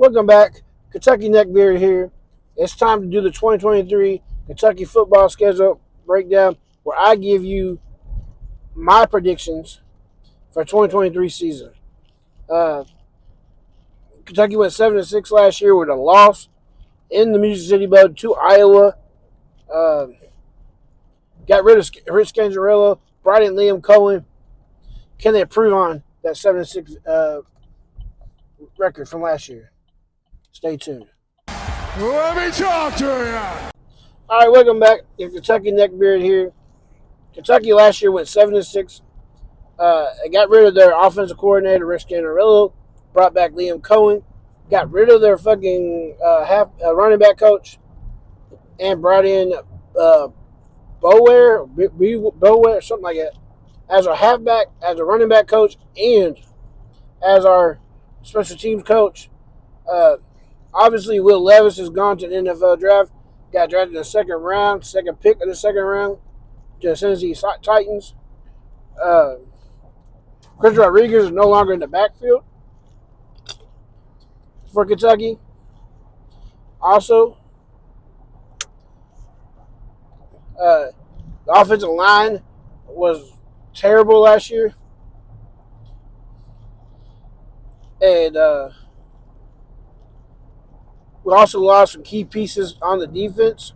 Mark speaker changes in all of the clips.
Speaker 1: Welcome back. Kentucky Neckbeard here. It's time to do the 2023 Kentucky football schedule breakdown where I give you my predictions for 2023 season. Uh, Kentucky went 7-6 last year with a loss in the Music City Bowl to Iowa. Uh, got rid of Rich Scangarello, brought in Liam Cohen. Can they improve on that 7-6 record from last year? Stay tuned.
Speaker 2: Let me talk to you.
Speaker 1: All right, welcome back. It's Kentucky Neckbeard here. Kentucky last year went 7-6. They got rid of their offensive coordinator, Rich Scangarello, brought back Liam Cohen, got rid of their fucking running back coach, and brought in Bower, something like that, as our halfback, as a running back coach, and as our special teams coach. Obviously, Will Levis has gone to the NFL draft. Got drafted in the second round, second pick of the second round to the Tennessee Titans. Chris Rodriguez is no longer in the backfield for Kentucky. Also, the offensive line was terrible last year. And we also lost some key pieces on the defense.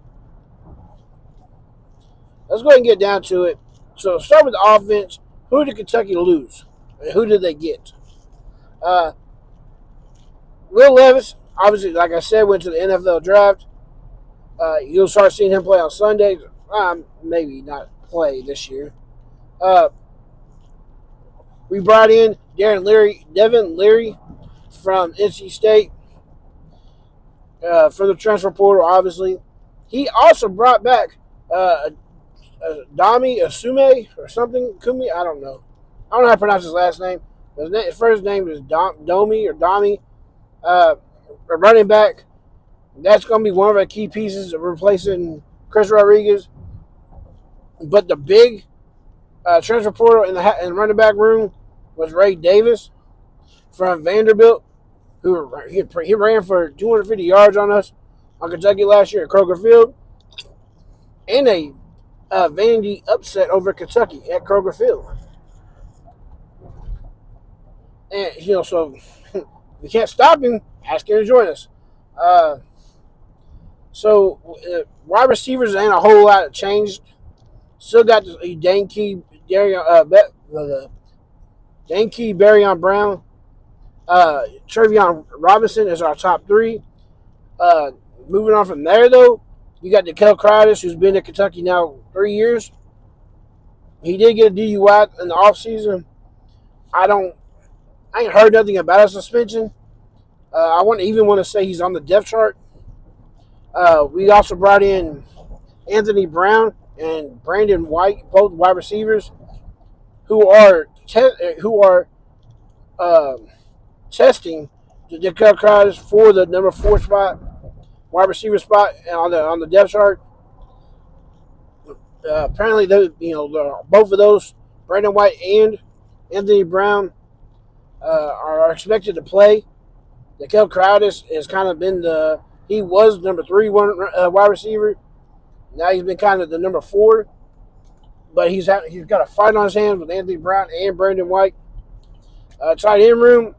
Speaker 1: Let's go ahead and get down to it. So, start with the offense. Who did Kentucky lose? And who did they get? Will Levis, obviously, like I said, went to the NFL draft. You'll start seeing him play on Sundays. Maybe not play this year. We brought in Devin Leary from NC State for the transfer portal, obviously. He also brought back Dami Asume or something. Kumi, I don't know. I don't know how to pronounce his last name. His first name is Dami. Running back. That's going to be one of our key pieces of replacing Chris Rodriguez. But the big transfer portal in the running back room was Ray Davis from Vanderbilt, who he ran for 250 yards on us on Kentucky last year at Kroger Field, and a Vandy upset over Kentucky at Kroger Field. And so we can't stop him. Ask him to join us. Wide receivers ain't a whole lot changed. Still got the Dane Key, Barryon Brown. Trevion Robinson is our top three. Moving on from there, though, you got Dekel Crowdis, who's been at Kentucky now 3 years. He did get a DUI in the offseason. I ain't heard nothing about a suspension. I want to say he's on the depth chart. We also brought in Anthony Brown and Brandon White, both wide receivers, who are testing the Dekel Crowdis for the number 4 spot, wide receiver spot on the depth chart. Apparently, both of those, Brandon White and Anthony Brown, are expected to play. Dekel Crowdis has kind of been he was number 3 wide receiver. Now he's been kind of the number 4, but he's got a fight on his hands with Anthony Brown and Brandon White. Tight end room,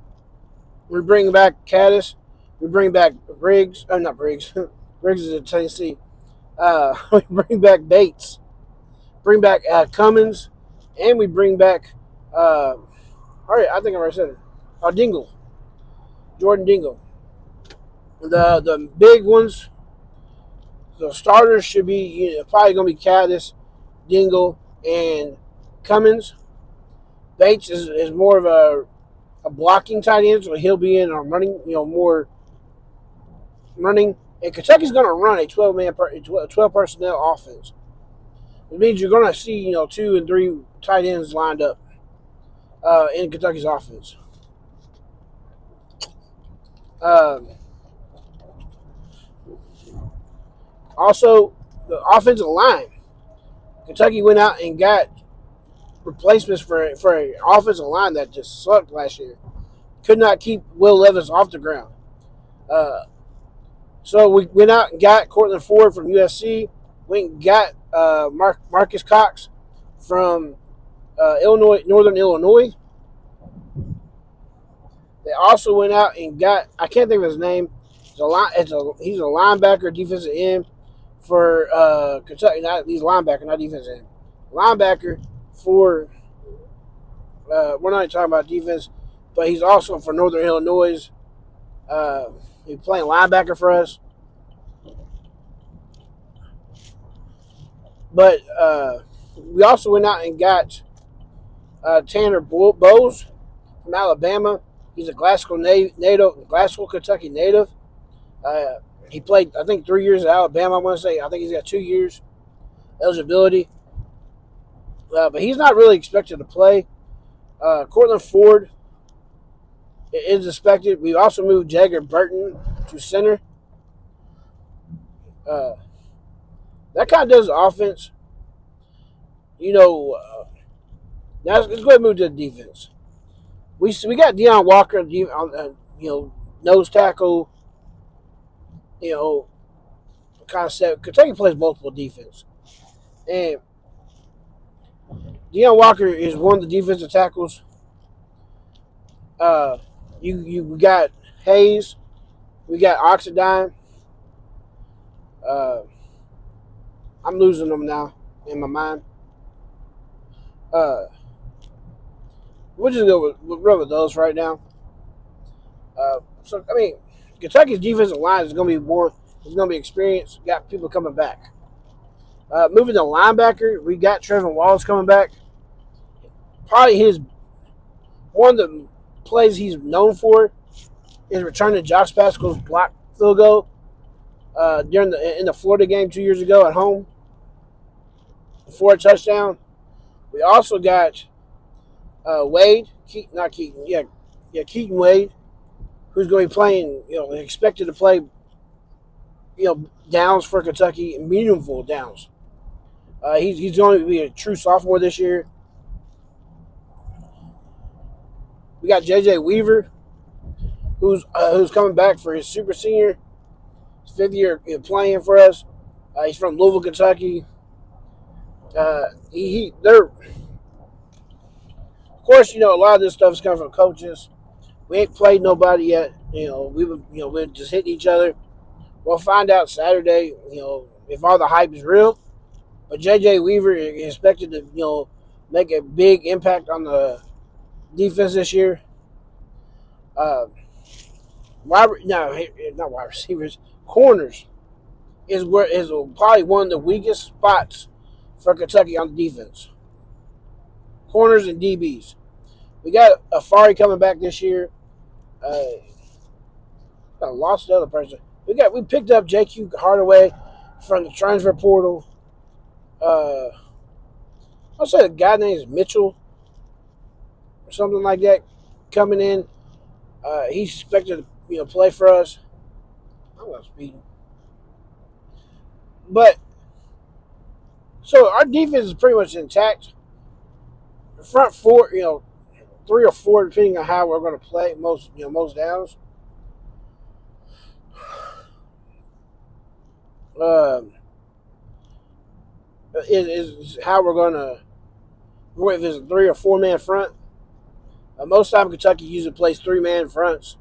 Speaker 1: we bring back Caddis. We bring back Briggs. Not Briggs. Briggs is in Tennessee. We bring back Bates. Bring back Cummins. And we bring back, all right, I think I already said it. Dingle. Jordan Dingle. The big ones, the starters should be probably going to be Caddis, Dingle, and Cummins. Bates is more of a blocking tight end, so he'll be in on running, more running. And Kentucky's going to run a 12 personnel offense. It means you're going to see 2 and 3 tight ends lined up in Kentucky's offense. Also, the offensive line. Kentucky went out and got replacements for an offensive line that just sucked last year. Could not keep Will Levis off the ground. Uh, so we went out and got Cortland Ford from USC. Went and got Marcus Cox from Illinois, Northern Illinois. They also went out and got, I can't think of his name. He's a linebacker, defensive end for Kentucky. He's a linebacker, not defensive end. Linebacker for we're not even talking about defense, but he's also for Northern Illinois. He's playing linebacker for us. But we also went out and got Tanner Bowles from Alabama. He's a Glasgow native, Glasgow, Kentucky native. He played, I think, 3 years at Alabama. I want to say, I think he's got 2 years eligibility. But he's not really expected to play. Cortland Ford is expected. We also moved Jagger Burton to center. That kind of does the offense. Now let's go ahead and move to the defense. We got Deion Walker, nose tackle. Kind of set. Kentucky plays multiple defense, and Deion Walker is one of the defensive tackles. You got Hayes, we got Oxidine. I'm losing them now in my mind. We'll just we'll run with those right now. Kentucky's defensive line is going to be more. It's going to be experienced. Got people coming back. Moving to linebacker, we got Trevor Wallace coming back. Probably one of the plays he's known for is returning Josh Pascal's block field goal in the Florida game 2 years ago at home for a touchdown. We also got Wade, Keaton Wade, who's going to be playing, expected to play, downs for Kentucky, meaningful downs. He's going to be a true sophomore this year. We got J.J. Weaver, who's coming back for his super senior, his 5th year playing for us. He's from Louisville, Kentucky. Of course, a lot of this stuff is coming from coaches. We ain't played nobody yet. We're just hitting each other. We'll find out Saturday, if all the hype is real. But J.J. Weaver is expected to, make a big impact on the defense this year. Not wide receivers, corners is probably one of the weakest spots for Kentucky on the defense. Corners and DBs. We got Afari coming back this year. I lost the other person. We picked up J.Q. Hardaway from the transfer portal. I'll say a guy named Mitchell or something like that coming in. He's expected to play for us. I'm not speeding. But so our defense is pretty much intact. The front four, 3 or 4, depending on how we're going to play most downs. Is how we're going to. If it's a 3 or 4 man front, most time Kentucky usually plays 3 man fronts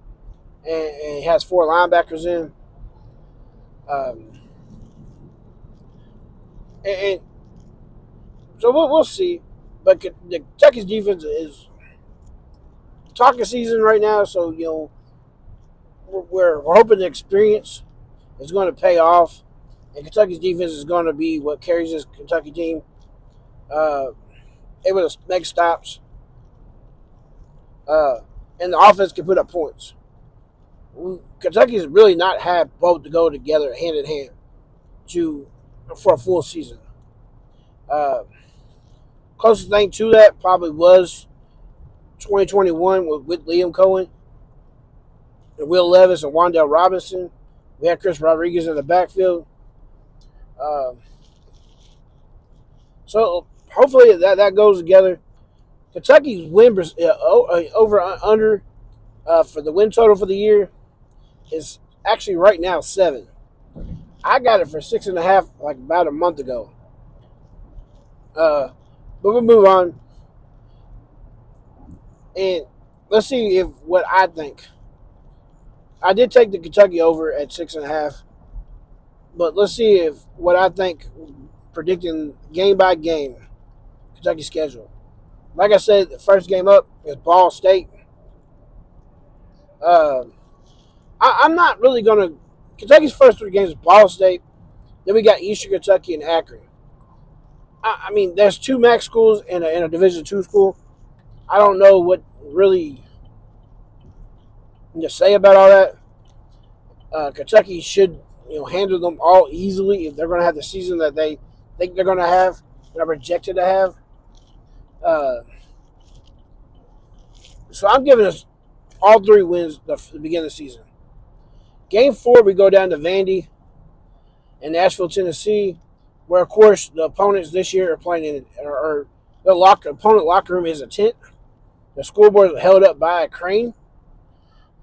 Speaker 1: and has 4 linebackers in. And so we'll see. But the Kentucky's defense is talking season right now, so we're hoping the experience is going to pay off, and Kentucky's defense is going to be what carries this Kentucky team. Able to make stops, and the offense can put up points. Kentucky's really not had both to go together hand in hand for a full season. Closest thing to that probably was 2021 with Liam Cohen and Will Levis and Wandale Robinson. We had Chris Rodriguez in the backfield. So hopefully that goes together. Kentucky's win over under for the win total for the year is actually right now 7. I got it for 6.5 like about a month ago. But we'll move on and let's see if what I think. I did take the Kentucky over at 6.5, but let's see if what I think predicting game by game Kentucky schedule. Like I said, the first game up is Ball State. Uh, I'm not really gonna. Kentucky's first 3 games is Ball State. Then we got Eastern Kentucky and Akron. I mean, there's 2 MAC schools and a Division II school. I don't know what really to say about all that. Kentucky should handle them all easily if they're going to have the season that they think they're going to have. They're projected to have. So I'm giving us all 3 wins the beginning of the season. Game 4, we go down to Vandy in Nashville, Tennessee, where of course the opponents this year are playing in, or the opponent locker room is a tent. The scoreboard is held up by a crane.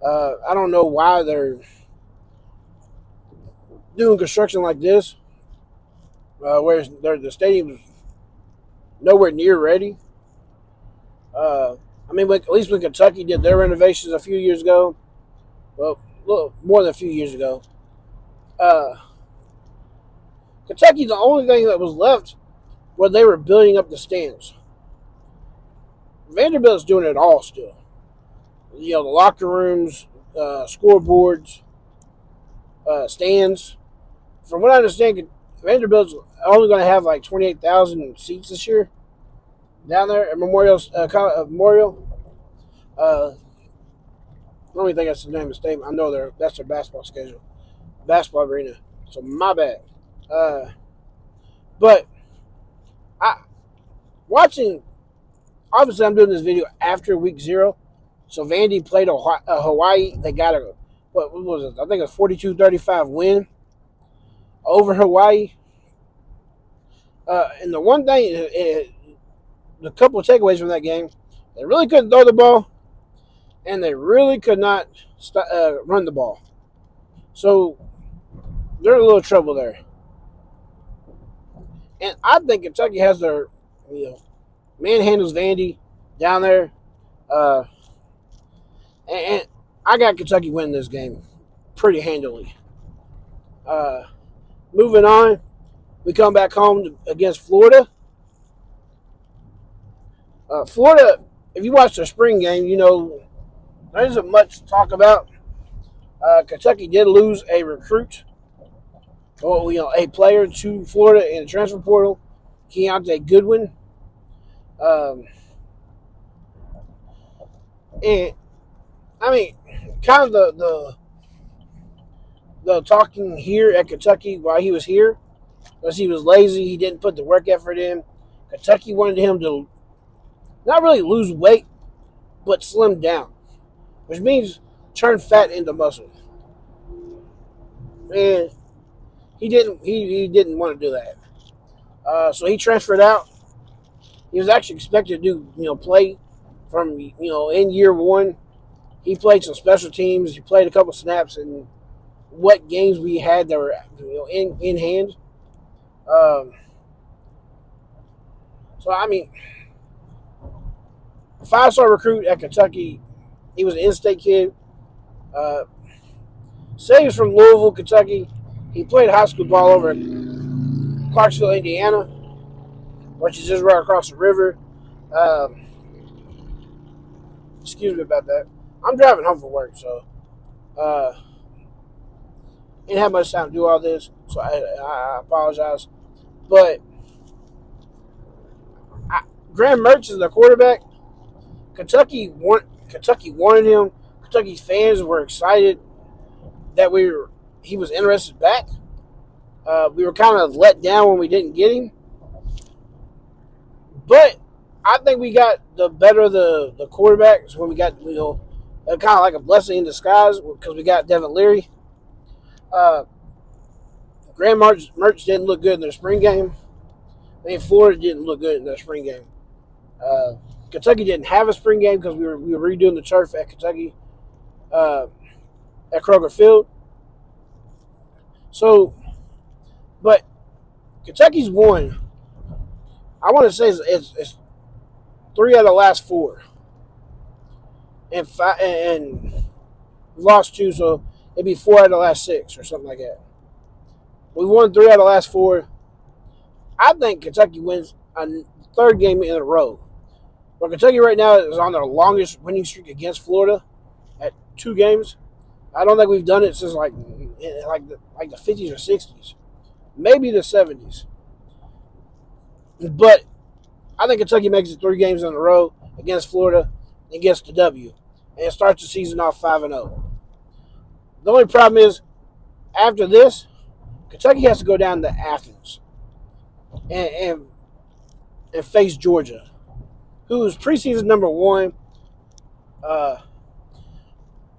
Speaker 1: I don't know why they're doing construction like this, where the stadium's nowhere near ready. I mean, at least when Kentucky did their renovations a few years ago, well, a little more than a few years ago, Kentucky, the only thing that was left was they were building up the stands. Vanderbilt's doing it all still. The locker rooms, scoreboards, stands. From what I understand, Vanderbilt's only going to have like 28,000 seats this year down there at Memorial. I don't even think that's the name of the stadium. I know that's their basketball schedule, basketball arena. So my bad. But I watching. Obviously, I'm doing this video after week 0. So Vandy played Hawaii. They got what was it? I think a 42-35 win over Hawaii. And the one thing, the couple of takeaways from that game, they really couldn't throw the ball, and they really could not run the ball. So they're in a little trouble there. And I think Kentucky has their, manhandles Vandy down there. And I got Kentucky winning this game pretty handily. Moving on, we come back home against Florida. Florida, if you watch their spring game, there isn't much to talk about. Kentucky did lose a recruit, a player to Florida in the transfer portal, Keontae Goodwin. And I mean, kind of the talking here at Kentucky while he was here was he was lazy. He didn't put the work effort in. Kentucky wanted him to not really lose weight, but slim down, which means turn fat into muscle. And he didn't. He didn't want to do that. So he transferred out. He was actually expected to play from in year 1. He played some special teams. He played a couple snaps in what games we had that were in hand. So I mean, 5-star recruit at Kentucky. He was an in-state kid. Say he was from Louisville, Kentucky. He played high school ball over in Clarksville, Indiana, which is just right across the river. Excuse me about that. I'm driving home from work, so didn't have much time to do all this, so I apologize. But Graham Mertz is the quarterback. Kentucky wanted him. Kentucky's fans were excited that he was interested back. We were kind of let down when we didn't get him. But I think we got the better of the quarterbacks when we got, kind of like a blessing in disguise because we got Devin Leary. Graham Mertz didn't look good in their spring game. I mean, Florida didn't look good in their spring game. Kentucky didn't have a spring game because we were redoing the turf at Kentucky at Kroger Field. So, but Kentucky's won. I want to say it's 3 out of the last 4, and lost 2, so it'd be 4 out of the last 6 or something like that. We won 3 out of the last 4. I think Kentucky wins a third game in a row. But Kentucky right now is on their longest winning streak against Florida at 2 games. I don't think we've done it since like the 50s or 60s, maybe the 70s. But I think Kentucky makes it 3 games in a row against Florida and gets the W, and starts the season off 5-0. The only problem is after this, Kentucky has to go down to Athens and and, and face Georgia, who's preseason number 1. Uh,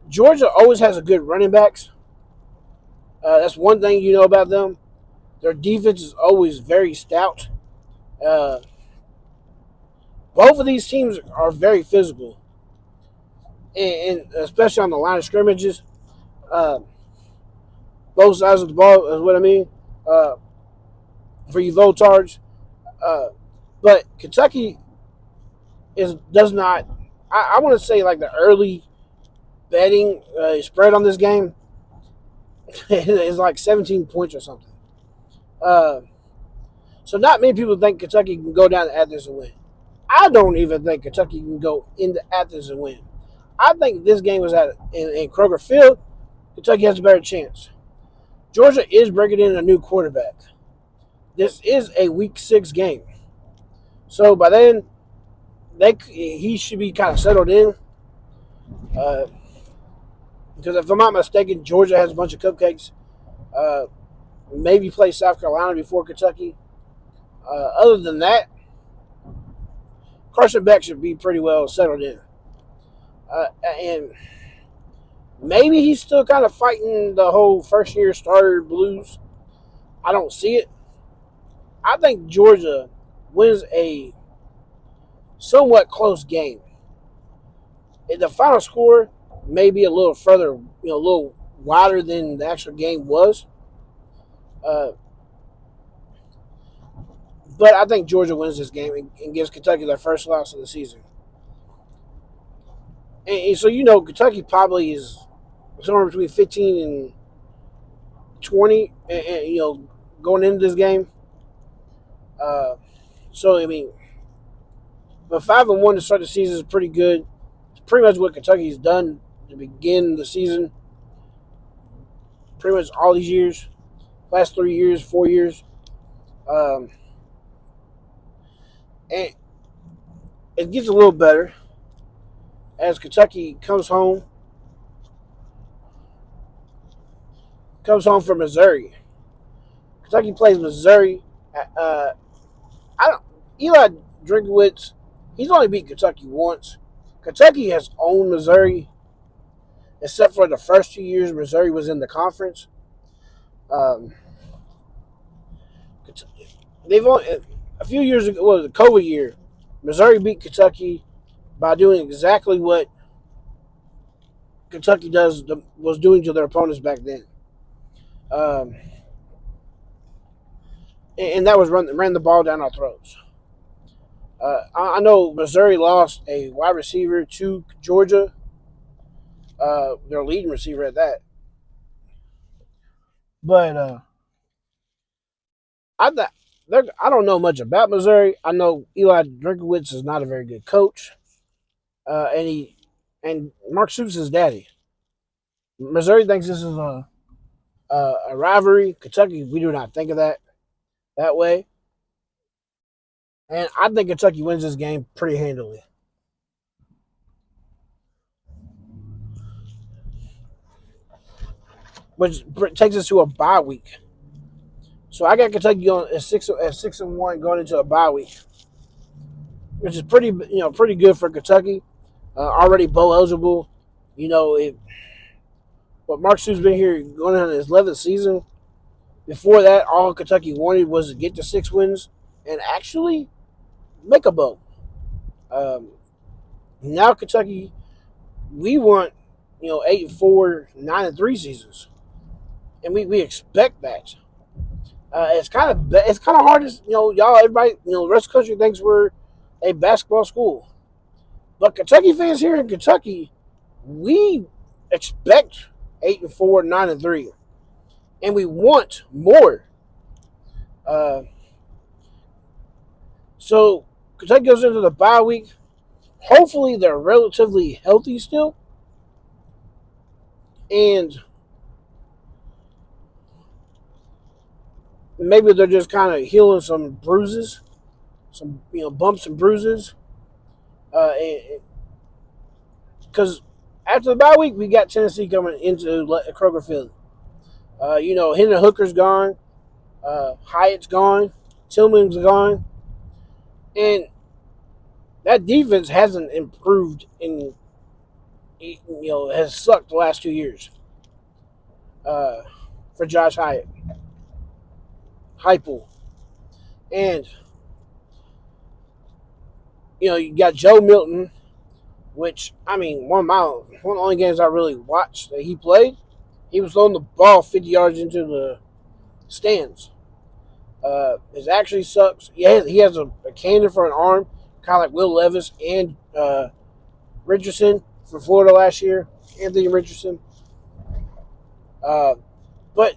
Speaker 1: Georgia always has a good running backs. That's one thing you know about them. Their defense is always very stout. Uh, both of these teams are very physical, and especially on the line of scrimmages. Uh, both sides of the ball is what I mean. Uh, for you Votards. Uh, but Kentucky does not. I want to say like the early betting spread on this game is like 17 points or something. Uh, so not many people think Kentucky can go down to Athens and win. I don't even think Kentucky can go into Athens and win. I think this game was in Kroger Field. Kentucky has a better chance. Georgia is bringing in a new quarterback. This is a Week 6 game, so by then he should be kind of settled in. Because if I'm not mistaken, Georgia has a bunch of cupcakes. Maybe play South Carolina before Kentucky. Other than that, Carson Beck should be pretty well settled in. And maybe he's still kind of fighting the whole first year starter blues. I don't see it. I think Georgia wins a somewhat close game. The final score may be a little further, a little wider than the actual game was. But I think Georgia wins this game and gives Kentucky their first loss of the season. And so Kentucky probably is somewhere between 15 and 20, and going into this game. So I mean, but 5-1 to start the season is pretty good. It's pretty much what Kentucky's done to begin the season. Pretty much all these years, last 3 years, 4 years, and it gets a little better as Kentucky comes home from Missouri. Kentucky plays Missouri. I don't. Eli Drinkowitz, he's only beat Kentucky once. Kentucky has owned Missouri, except for the first 2 years Missouri was in the conference. They've only a few years ago, well, the COVID year, Missouri beat Kentucky by doing exactly what Kentucky was doing to their opponents back then. And that was ran the ball down our throats. I know Missouri lost a wide receiver to Georgia, their leading receiver at that. But I don't know much about Missouri. I know Eli Drinkowitz is not a very good coach, and Mark Stoops is daddy. Missouri thinks this is a rivalry. Kentucky, we do not think of that way. And I think Kentucky wins this game pretty handily. Which takes us to a bye week. So I got Kentucky going at 6-1 going into a bye week, which is pretty good for Kentucky. Already bowl eligible. But Mark Stoops been here going on his 11th season. Before that, all Kentucky wanted was to get to 6 wins and actually make a bowl. Now Kentucky, we want 8-4, 9-3 seasons, and we expect that. It's kind of hard to y'all everybody the rest of the country thinks we're a basketball school, but Kentucky fans here in Kentucky, we expect 8-4, 9-3, and we want more. Uh, so Kentucky goes into the bye week. Hopefully they're relatively healthy still, and maybe they're just kind of healing some bruises, some bumps and bruises. Because after the bye week, we got Tennessee coming into Kroger Field. Henry Hooker's gone, Hyatt's gone, Tillman's gone, and that defense hasn't improved has sucked the last 2 years for Josh Heupel, and you got Joe Milton, which one of the only games I really watched that he played, he was throwing the ball 50 yards into the stands. It actually sucks. Yeah, he has a cannon for an arm, kind of like Will Levis and Richardson from Florida last year, Anthony Richardson. But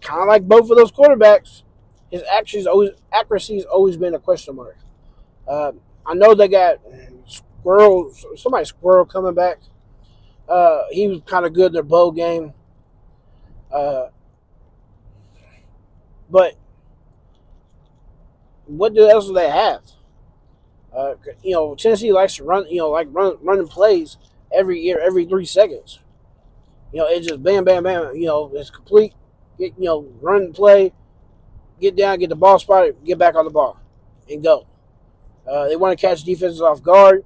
Speaker 1: kind of like both of those quarterbacks, his accuracy has always been a question mark. I know they got Squirrel coming back. He was kind of good in their bowl game. But what else do they have? Tennessee likes to running plays every year, every 3 seconds. It's just bam, bam, bam. It's complete. Run play, get down, get the ball spotted, get back on the ball, and go. They want to catch defenses off guard,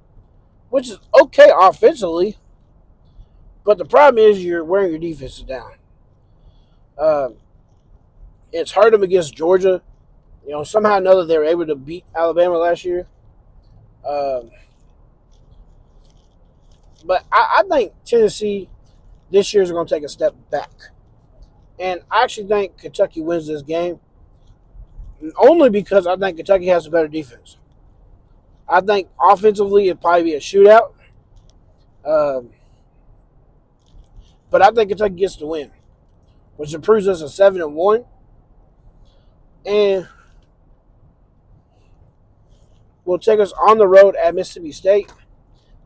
Speaker 1: which is okay offensively, but the problem is you're wearing your defenses down. It's hurt them against Georgia. Somehow or another they were able to beat Alabama last year. But I think Tennessee this year is going to take a step back. And I actually think Kentucky wins this game only because I think Kentucky has a better defense. I think offensively it'll probably be a shootout. But I think Kentucky gets the win, which improves us to 7-1. And will take us on the road at Mississippi State.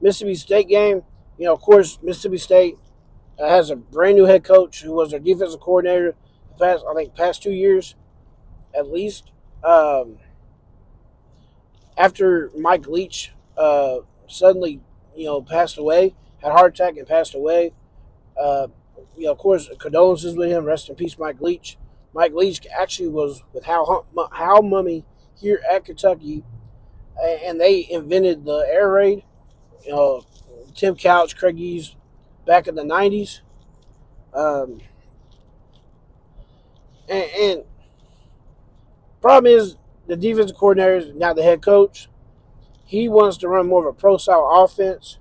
Speaker 1: Mississippi State game, of course, Mississippi State has a brand new head coach who was their defensive coordinator the past 2 years at least. After Mike Leach suddenly, passed away, had a heart attack and passed away. Of course, condolences with him. Rest in peace, Mike Leach. Mike Leach actually was with Hal Mummy here at Kentucky, and they invented the air raid. Tim Couch, Craig Eves, back in the 90s. And problem is the defensive coordinator is now the head coach. He wants to run more of a pro-style offense.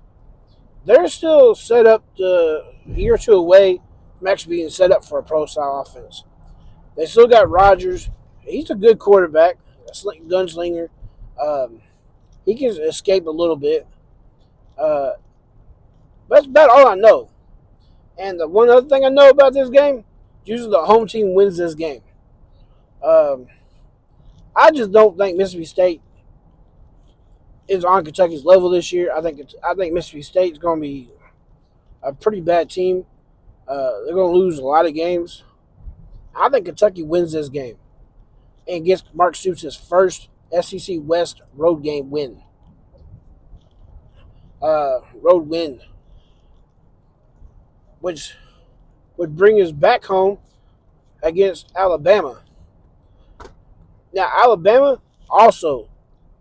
Speaker 1: They're still set up a year or two away from actually being set up for a pro-style offense. They still got Rodgers. He's a good quarterback, a gunslinger. He can escape a little bit. But that's about all I know. And the one other thing I know about this game, usually the home team wins this game. I just don't think Mississippi State is on Kentucky's level this year. I think Mississippi State is going to be a pretty bad team. They're going to lose a lot of games. I think Kentucky wins this game and gets Mark Stoops his first SEC West road game win. Which would bring us back home against Alabama. Now, Alabama also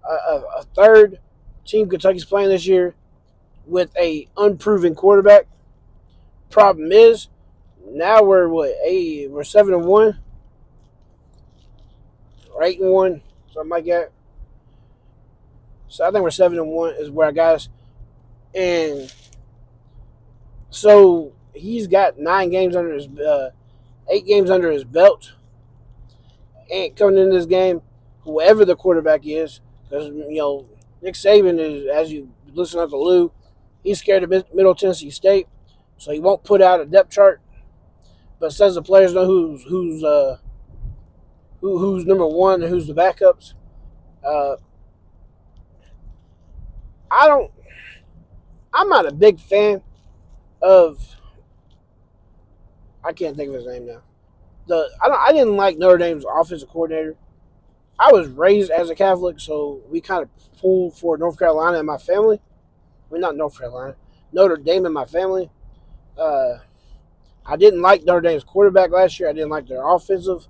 Speaker 1: a third team Kentucky's playing this year with a unproven quarterback. Problem is, now we're 7-1 or 8-1, something like that. So I think we're 7-1 is where I got us, and so he's got 9 games under his 8 games under his belt. And coming into this game, whoever the quarterback is, because Nick Saban is, as you listen to Lou, he's scared of Middle Tennessee State, so he won't put out a depth chart, but says the players know who's number one and who's the backups. Uh, I don't. I'm not a big fan of. I can't think of his name now. I didn't like Notre Dame's offensive coordinator. I was raised as a Catholic, so we kind of pulled for North Carolina in my family. I mean, not North Carolina, Notre Dame in my family. Uh, I didn't like Notre Dame's quarterback last year. I didn't like their offensive.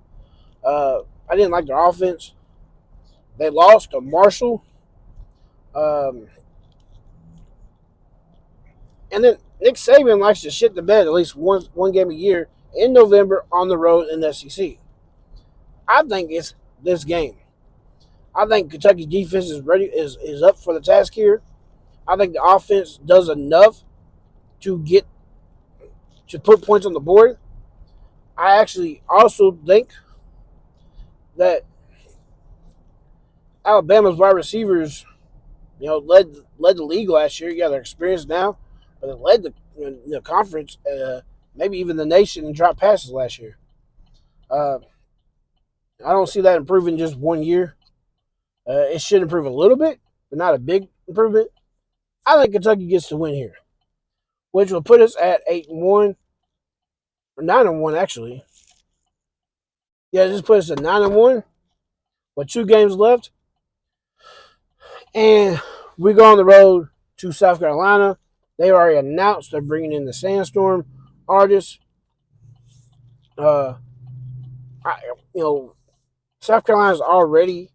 Speaker 1: I didn't like their offense. They lost to Marshall. Um, and then Nick Saban likes to shit the bed at least one game a year in November on the road in the SEC. I think it's this game. I think Kentucky's defense is up for the task here. I think the offense does enough to put points on the board. I actually also think that Alabama's wide receivers, led the league last year. Yeah, they're experienced now, but they led the conference, maybe even the nation, in drop passes last year. I don't see that improving just 1 year. It should improve a little bit, but not a big improvement. I think Kentucky gets to win here, which will put us at 8-1 or 9-1 actually. Yeah, just put us at 9-1 with 2 games left, and we go on the road to South Carolina. They already announced they're bringing in the Sandstorm artist. I, South Carolina's already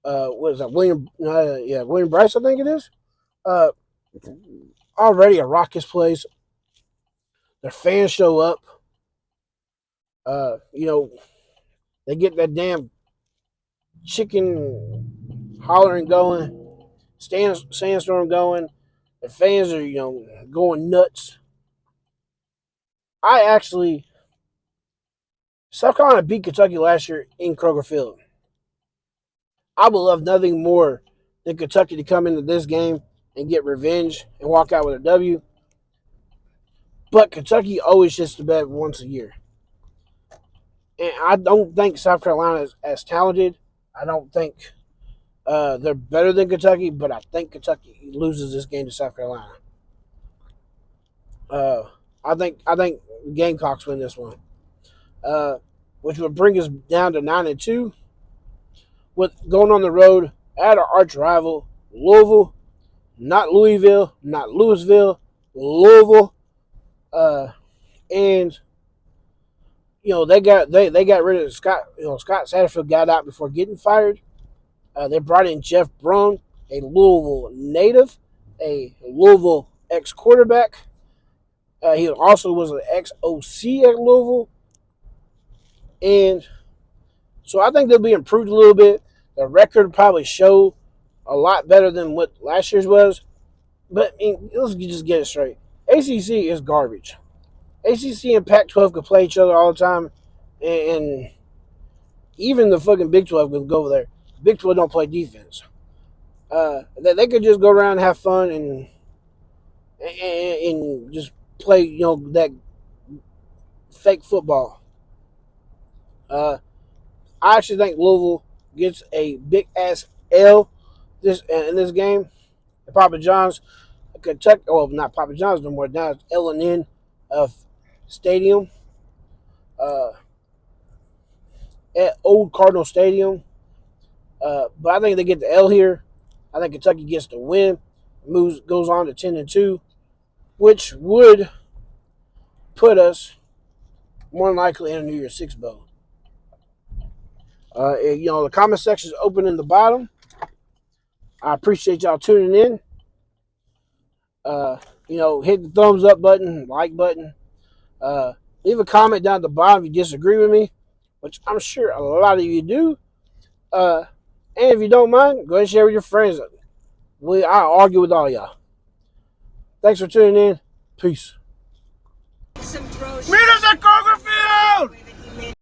Speaker 1: what is that, William Bryce, I think it is. Already a raucous place. Their fans show up. They get that damn chicken hollering going, sandstorm going. The fans are going nuts. South Carolina beat Kentucky last year in Kroger Field. I would love nothing more than Kentucky to come into this game and get revenge and walk out with a W. But Kentucky always shits the bed once a year. And I don't think South Carolina is as talented. I don't think they're better than Kentucky, but I think Kentucky loses this game to South Carolina. I think Gamecocks win this one, which would bring us down to 9-2. With going on the road at our arch rival Louisville, not Louisville, not Louisville, Louisville, and they got rid of Scott. Scott Satterfield got out before getting fired. They brought in Jeff Brown, a Louisville native, a Louisville ex-quarterback. He also was an ex-OC at Louisville, and so I think they'll be improved a little bit. The record probably show a lot better than what last year's was. But let's just get it straight. ACC is garbage. ACC and Pac-12 could play each other all the time, and even the fucking Big 12 could go over there. Big 12 don't play defense. They could just go around and have fun and just play, that fake football. I actually think Louisville gets a big ass L in this game. Papa John's, Kentucky, not Papa John's no more. Now it's L&N Stadium, at Old Cardinal Stadium. But I think they get the L here. I think Kentucky gets the win, goes on to 10-2, which would put us more than likely in a New Year's Six bowl. The comment section is open in the bottom. I appreciate y'all tuning in. Hit the thumbs up button, like button. Leave a comment down at the bottom if you disagree with me, which I'm sure a lot of you do. And if you don't mind, go ahead and share with your friends. I argue with all y'all. Thanks for tuning in. Peace.